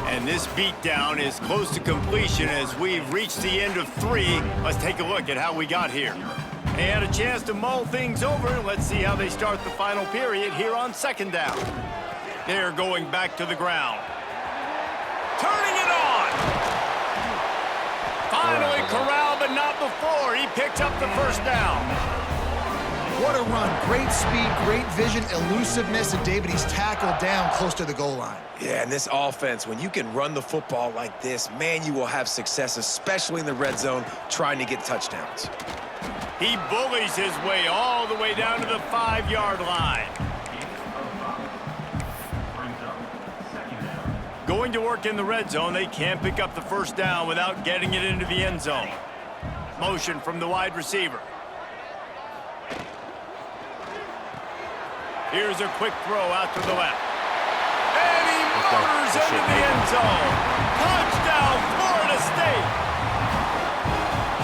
And this beatdown is close to completion as we've reached the end of 3. Let's take a look at how we got here. They had a chance to mull things over. Let's see how they start the final period here on 2nd down. They're going back to the ground. Turning it on. Finally corralled, but not before. He picks up the 1st down. What a run. Great speed, great vision, elusiveness, and David, he's tackled down close to the goal line. Yeah, and this offense, when you can run the football like this, man, you will have success, especially in the red zone, trying to get touchdowns. He bullies his way all the way down to the 5-yard line. Going to work in the red zone, they can't pick up the 1st down without getting it into the end zone. Motion from the wide receiver. Here's a quick throw out to the left. And he motors into the end zone. Touchdown, Florida State.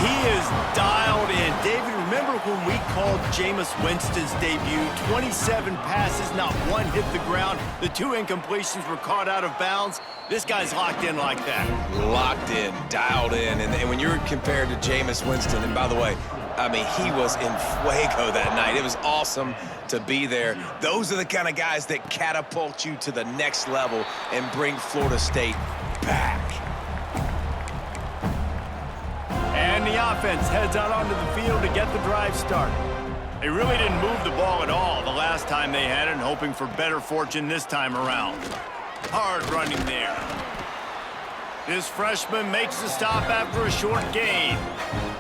He is dialed in. David, remember when we called Jameis Winston's debut? 27 passes, not one hit the ground. The 2 incompletions were caught out of bounds. This guy's locked in like that. Locked in, dialed in. And when you're compared to Jameis Winston, and by the way, I mean, he was in fuego that night. It was awesome to be there. Those are the kind of guys that catapult you to the next level and bring Florida State back. And the offense heads out onto the field to get the drive started. They really didn't move the ball at all the last time they had it, and hoping for better fortune this time around. Hard running there. This freshman makes the stop after a short gain.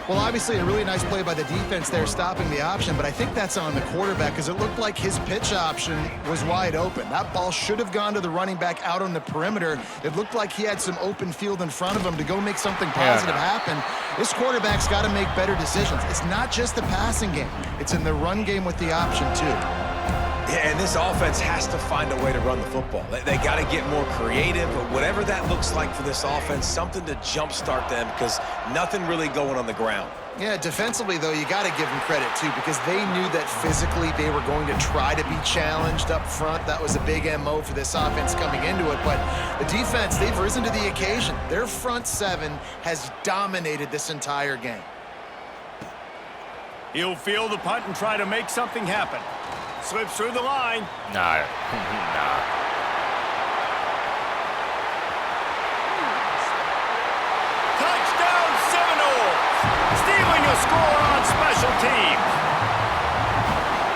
Well, obviously a really nice play by the defense there stopping the option, but I think that's on the quarterback because it looked like his pitch option was wide open. That ball should have gone to the running back out on the perimeter. It looked like he had some open field in front of him to go make something positive happen. This quarterback's got to make better decisions. It's not just the passing game. It's in the run game with the option, too. Yeah, and this offense has to find a way to run the football. They got to get more creative, but whatever that looks like for this offense, something to jumpstart them because nothing really going on the ground. Yeah, defensively, though, you got to give them credit, too, because they knew that physically they were going to try to be challenged up front. That was a big MO for this offense coming into it. But the defense, they've risen to the occasion. Their front 7 has dominated this entire game. He'll field the punt and try to make something happen. Slips through the line. Nah. Touchdown Seminoles! Stealing a score on special teams.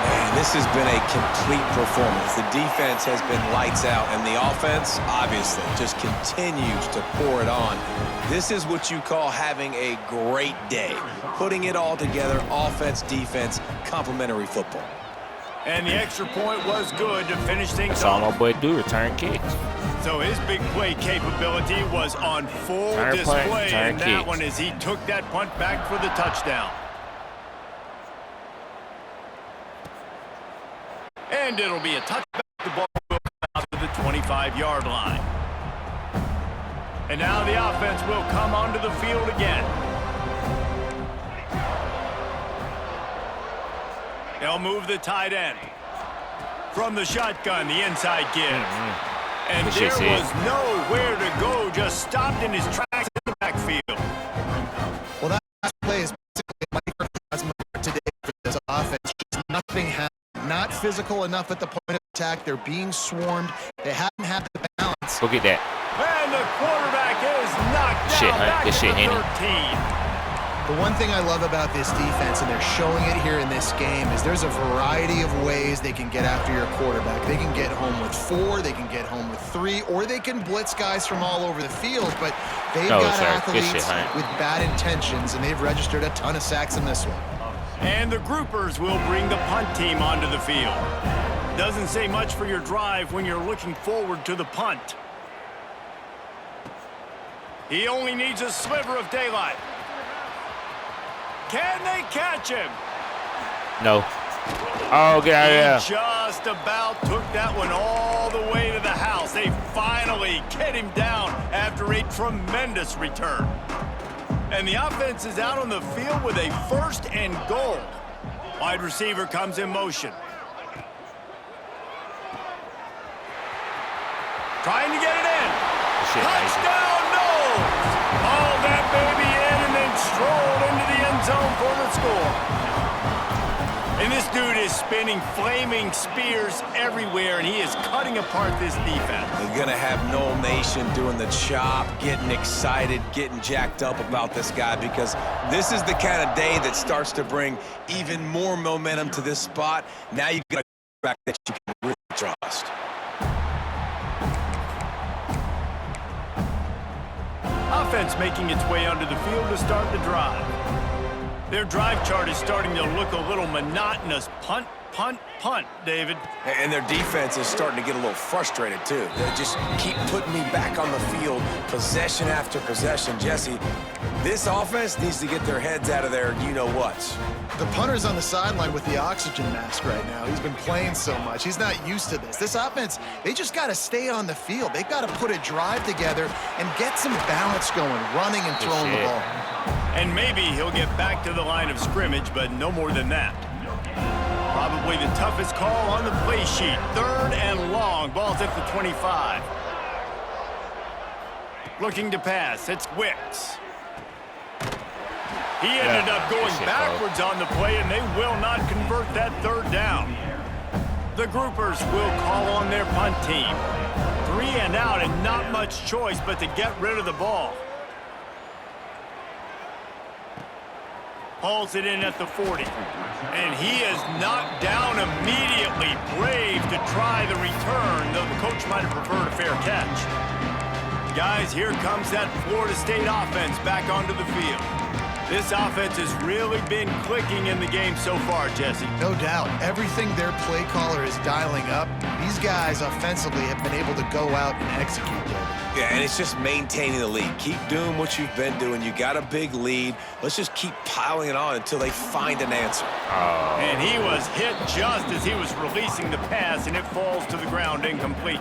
Man, this has been a complete performance. The defense has been lights out, and the offense, obviously, just continues to pour it on. This is what you call having a great day. Putting it all together, offense, defense, complementary football. And the extra point was good to finish things That's all off. my boy do, return kicks. So his big play capability was on full display in that one as he took that punt back for the touchdown. And it'll be a touchback. The ball will come out to the 25-yard line. And now the offense will come onto the field again. They'll move the tight end. From the shotgun, the inside give. And there was nowhere to go, just stopped in his tracks in the backfield. Well, that last play is basically today for this offense. Just nothing happened. Not physical enough at the point of attack. They're being swarmed. They haven't had the balance. Look at that. And the quarterback is knocked down back to the 13. The one thing I love about this defense, and they're showing it here in this game, is there's a variety of ways they can get after your quarterback. They can get home with 4, they can get home with 3, or they can blitz guys from all over the field, but they've got athletes with bad intentions, and they've registered a ton of sacks in this one. And the groupers will bring the punt team onto the field. Doesn't say much for your drive when you're looking forward to the punt. He only needs a sliver of daylight. Can they catch him? No. Oh, get out of here. He just about took that one all the way to the house. They finally get him down after a tremendous return. And the offense is out on the field with a 1st and goal. Wide receiver comes in motion. Trying to get it in. Touchdown, no! Hauled that baby in and then strolled into the end zone for the score. And this dude is spinning flaming spears everywhere, and he is cutting apart this defense. They're going to have Noel Nation doing the chop, getting excited, getting jacked up about this guy, because this is the kind of day that starts to bring even more momentum to this spot. Now you've got a quarterback that you can really trust. Offense making its way onto the field to start the drive. Their drive chart is starting to look a little monotonous. Punt, punt, punt, David. And their defense is starting to get a little frustrated, too. They just keep putting me back on the field, possession after possession. Jesse, this offense needs to get their heads out of their you-know-whats. The punter's on the sideline with the oxygen mask right now. He's been playing so much. He's not used to this. This offense, they just got to stay on the field. They've got to put a drive together and get some balance going, running and throwing the ball. And maybe he'll get back to the line of scrimmage, but no more than that. Probably the toughest call on the play sheet. 3rd and long. Ball's at the 25. Looking to pass. It's Wicks. He ended up going backwards on the play, and they will not convert that 3rd down. The groupers will call on their punt team. 3 and out, and not much choice but to get rid of the ball. Hauls it in at the 40. And he is knocked down immediately. Brave to try the return, though the coach might have preferred a fair catch. Guys, here comes that Florida State offense back onto the field. This offense has really been clicking in the game so far, Jesse. No doubt. Everything their play caller is dialing up, these guys offensively have been able to go out and execute them. Yeah, and it's just maintaining the lead. Keep doing what you've been doing. You got a big lead. Let's just keep piling it on until they find an answer. And he was hit just as he was releasing the pass, and it falls to the ground incomplete.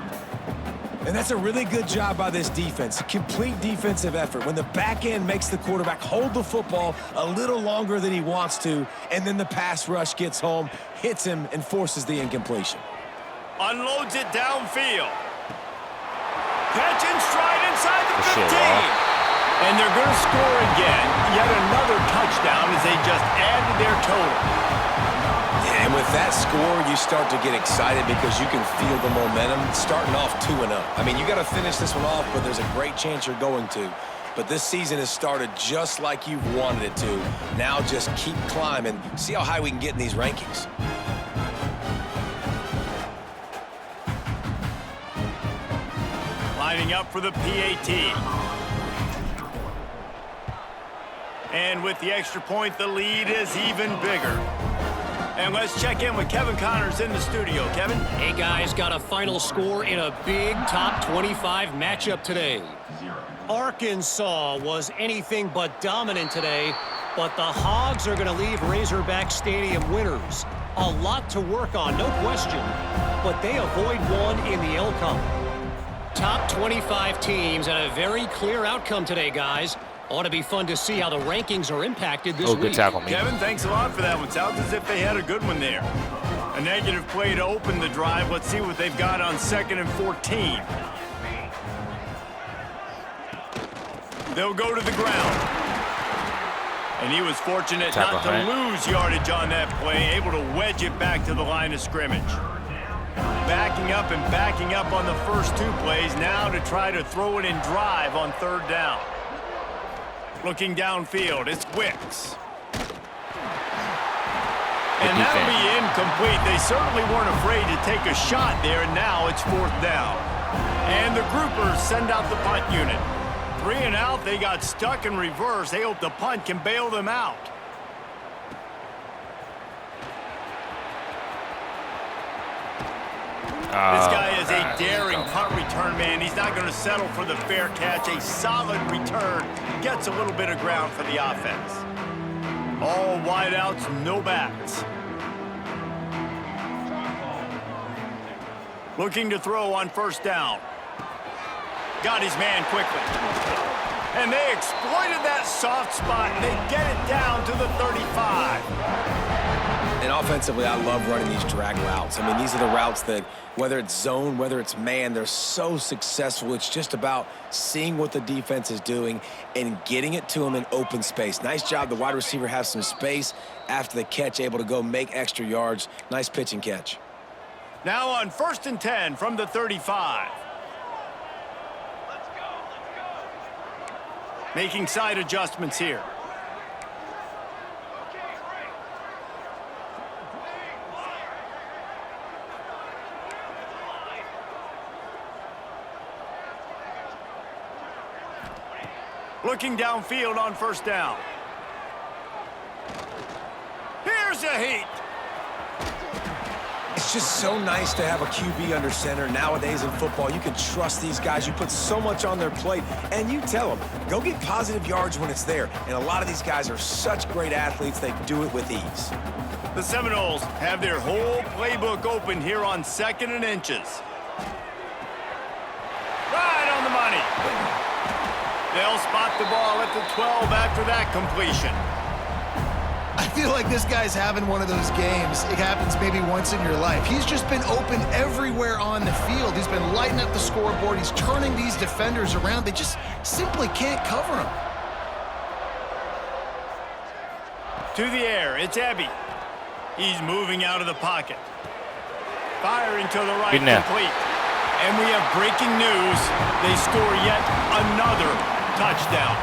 And that's a really good job by this defense. A complete defensive effort. When the back end makes the quarterback hold the football a little longer than he wants to, and then the pass rush gets home, hits him, and forces the incompletion. Unloads it downfield. Catch and stride inside the 15. And they're going to score again. Yet another touchdown as they just add to their total. And with that score, you start to get excited because you can feel the momentum starting off 2-0. I mean, you got to finish this one off, but there's a great chance you're going to. But this season has started just like you've wanted it to. Now just keep climbing. See how high we can get in these rankings. Lining up for the PAT. And with the extra point, the lead is even bigger. And let's check in with Kevin Connors in the studio. Kevin? Hey, guys, got a final score in a big top 25 matchup today. Arkansas was anything but dominant today, But the Hogs are going to leave Razorback Stadium winners. A lot to work on, no question, but they avoid one in the L Cup. Top 25 teams and a very clear outcome today, guys. Ought to be fun to see how the rankings are impacted this week. Good tackle, man. Kevin, thanks a lot for that one. Sounds as if they had a good one there. A negative play to open the drive. Let's see what they've got on 2nd and 14. They'll go to the ground. And he was fortunate not to lose yardage on that play, able to wedge it back to the line of scrimmage. Backing up and backing up on the first 2 plays, now to try to throw it in drive on 3rd down. Looking downfield, it's Wicks. And that'll be incomplete. They certainly weren't afraid to take a shot there, and now it's 4th down. And the groupers send out the punt unit. 3 and out, they got stuck in reverse. They hope the punt can bail them out. This guy is a daring punt return man. He's not going to settle for the fair catch. A solid return gets a little bit of ground for the offense. All wideouts, no backs. Looking to throw on 1st down. Got his man quickly. And they exploited that soft spot. And they get it down to the 35. And offensively, I love running these drag routes. I mean, these are the routes that, whether it's zone, whether it's man, they're so successful. It's just about seeing what the defense is doing and getting it to them in open space. Nice job. The wide receiver has some space after the catch, able to go make extra yards. Nice pitch and catch. Now on 1st and 10 from the 35. Making side adjustments here. Looking downfield on 1st down. Here's a heat. It's just so nice to have a QB under center. Nowadays in football, you can trust these guys. You put so much on their plate, and you tell them, go get positive yards when it's there. And a lot of these guys are such great athletes, they do it with ease. The Seminoles have their whole playbook open here on 2nd and inches. Right on the money. They'll spot the ball at the 12 after that completion. I feel like this guy's having one of those games. It happens maybe once in your life. He's just been open everywhere on the field. He's been lighting up the scoreboard. He's turning these defenders around. They just simply can't cover him. To the air, it's Ebby. He's moving out of the pocket. Firing to the right, complete. And we have breaking news. They score yet another touchdown.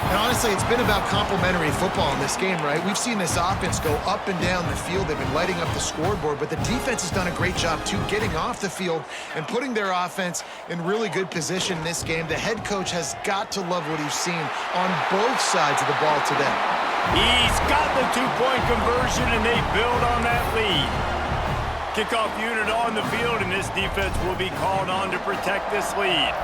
And honestly, it's been about complementary football in this game, right? We've seen this offense go up and down the field. They've been lighting up the scoreboard, but the defense has done a great job, too, getting off the field and putting their offense in really good position in this game. The head coach has got to love what he's seen on both sides of the ball today. He's got the 2-point conversion, and they build on that lead. Kickoff unit on the field, and this defense will be called on to protect this lead.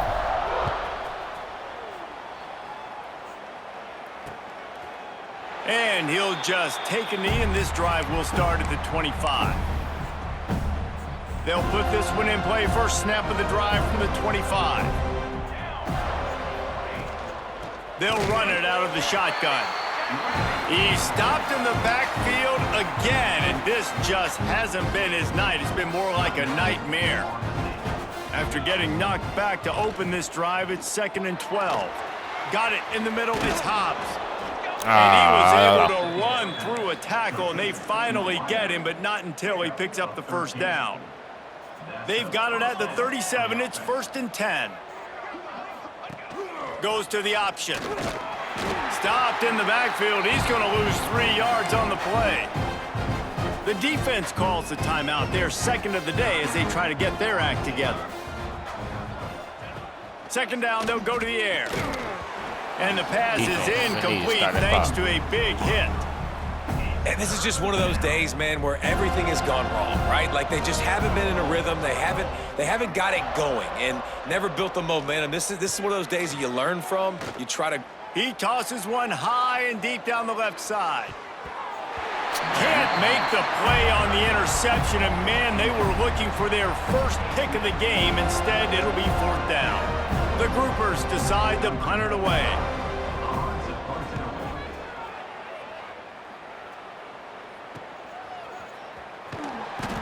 And he'll just take a knee, and this drive will start at the 25. They'll put this one in play. First snap of the drive from the 25. They'll run it out of the shotgun. He stopped in the backfield again, and this just hasn't been his night. It's been more like a nightmare. After getting knocked back to open this drive, it's 2nd and 12. Got it in the middle, it's Hobbs. And he was able to run through a tackle, and they finally get him, but not until he picks up the 1st down. They've got it at the 37. It's 1st and 10. Goes to the option. Stopped in the backfield. He's going to lose 3 yards on the play. The defense calls the timeout. They're 2nd of the day as they try to get their act together. 2nd down, they'll go to the air. And the pass is incomplete thanks to a big hit. And this is just one of those days, man, where everything has gone wrong, right? Like they just haven't been in a rhythm. They haven't got it going and never built the momentum. This is one of those days that you learn from. You try to He tosses one high and deep down the left side. Can't make the play on the interception, and man, they were looking for their first pick of the game. Instead, it'll be 4th down. The groupers decide to punt it away.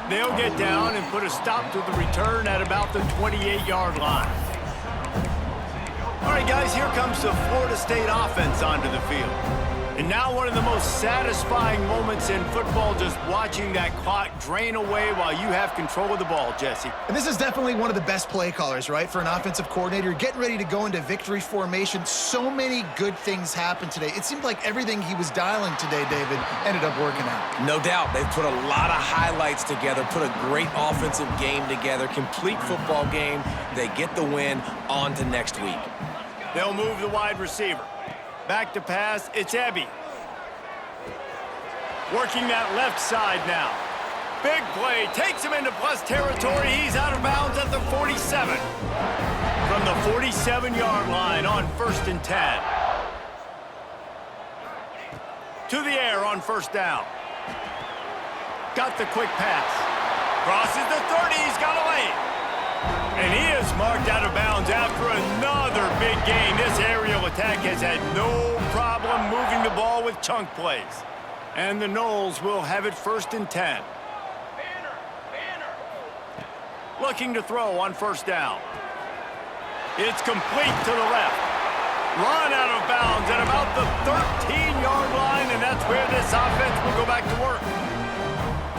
They'll get down and put a stop to the return at about the 28-yard line. All right, guys, here comes the Florida State offense onto the field. And now one of the most satisfying moments in football, just watching that clock drain away while you have control of the ball, Jesse. And this is definitely one of the best play callers, right, for an offensive coordinator. Getting ready to go into victory formation. So many good things happened today. It seemed like everything he was dialing today, David, ended up working out. No doubt. They've put a lot of highlights together, put a great offensive game together, complete football game. They get the win. On to next week. They'll move the wide receiver. Back to pass, it's Ebby. Working that left side now. Big play, takes him into plus territory. He's out of bounds at the 47. From the 47-yard line on 1st and 10. To the air on 1st down. Got the quick pass. Crosses the 30, he's got a lane. And he is marked out of bounds after another big gain. This aerial attack has had no problem moving the ball with chunk plays. And the Noles will have it 1st and 10. Looking to throw on 1st down. It's complete to the left. Run out of bounds at about the 13-yard line, and that's where this offense will go back to work.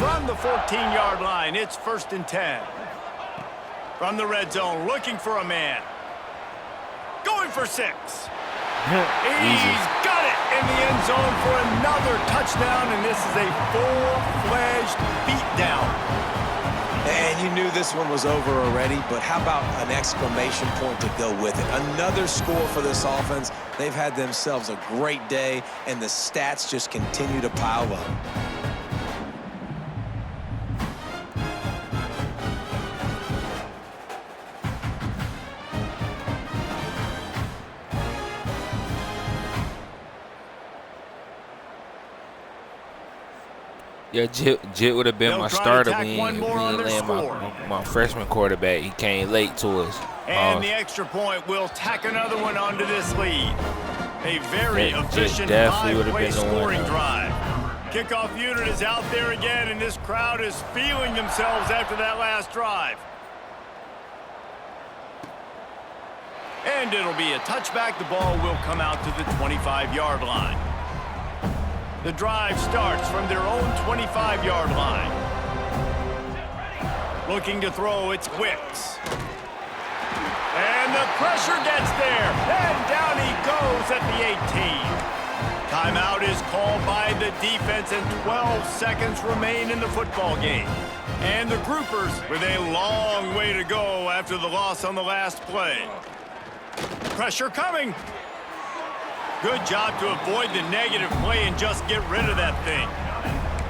From the 14-yard line, it's 1st and 10. From the red zone, looking for a man. Going for 6. He's got it in the end zone for another touchdown, and this is a full-fledged beatdown. And you knew this one was over already, but how about an exclamation point to go with it? Another score for this offense. They've had themselves a great day, and the stats just continue to pile up. Yeah, Jit would have been my starter when he landed my freshman quarterback. He came late to us. And the extra point will tack another one onto this lead. A very efficient five-play scoring drive. Kickoff unit is out there again, and this crowd is feeling themselves after that last drive. And it'll be a touchback. The ball will come out to the 25-yard line. The drive starts from their own 25-yard line. Looking to throw, it's Wicks. And the pressure gets there. And down he goes at the 18. Timeout is called by the defense, and 12 seconds remain in the football game. And the groupers with a long way to go after the loss on the last play. Pressure coming. Good job to avoid the negative play and just get rid of that thing.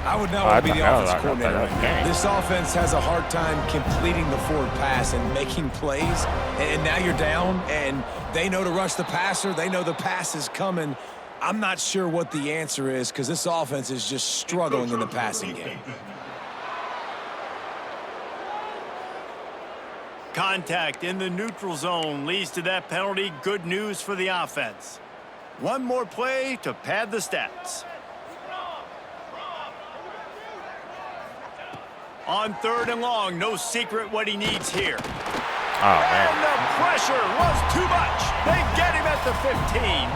I would not want to be the offensive coordinator right now. This offense has a hard time completing the forward pass and making plays. And now you're down, and they know to rush the passer. They know the pass is coming. I'm not sure what the answer is because this offense is just struggling in the passing game. Contact in the neutral zone leads to that penalty. Good news for the offense. One more play to pad the stats. On 3rd and long, no secret what he needs here. Oh, man. And the pressure was too much. They get him at the 15.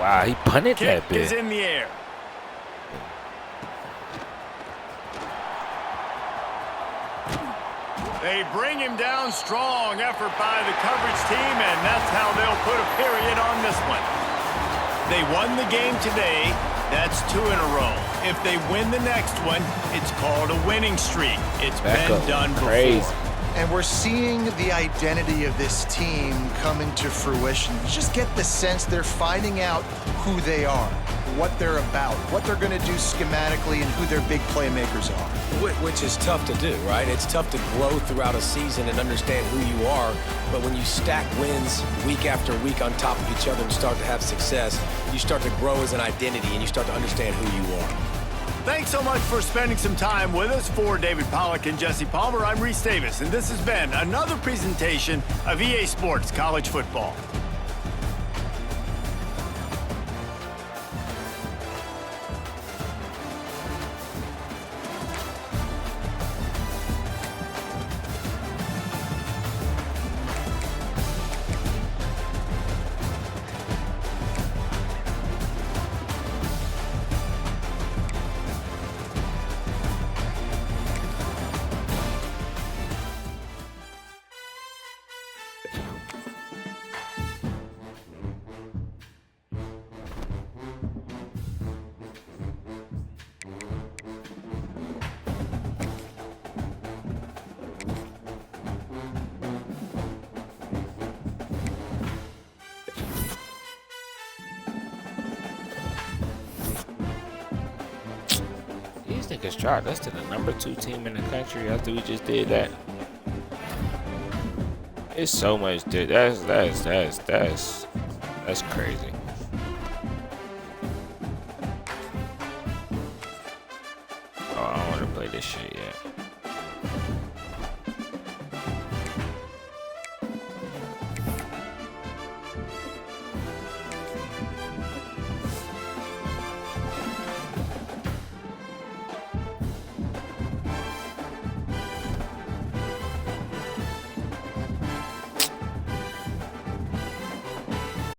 Wow, he punted Kick that bit. is in the air. They bring him down. Strong effort by the coverage team, and that's how they'll put a period on this one. They won the game today. That's 2 in a row. If they win the next one, it's called a winning streak. It's been done before. And we're seeing the identity of this team coming to fruition. You just get the sense they're finding out who they are. what they're about, what they're going to do schematically, and who their big playmakers are. Which is tough to do, right? It's tough to grow throughout a season and understand who you are, but when you stack wins week after week on top of each other and start to have success, you start to grow as an identity and you start to understand who you are. Thanks so much for spending some time with us. For David Pollack and Jesse Palmer, I'm Reese Davis, and this has been another presentation of EA Sports College Football. Niggas dropped us to the #2 team in the country after we just did that. It's so much. That's crazy. Oh, I don't want to play this shit yet.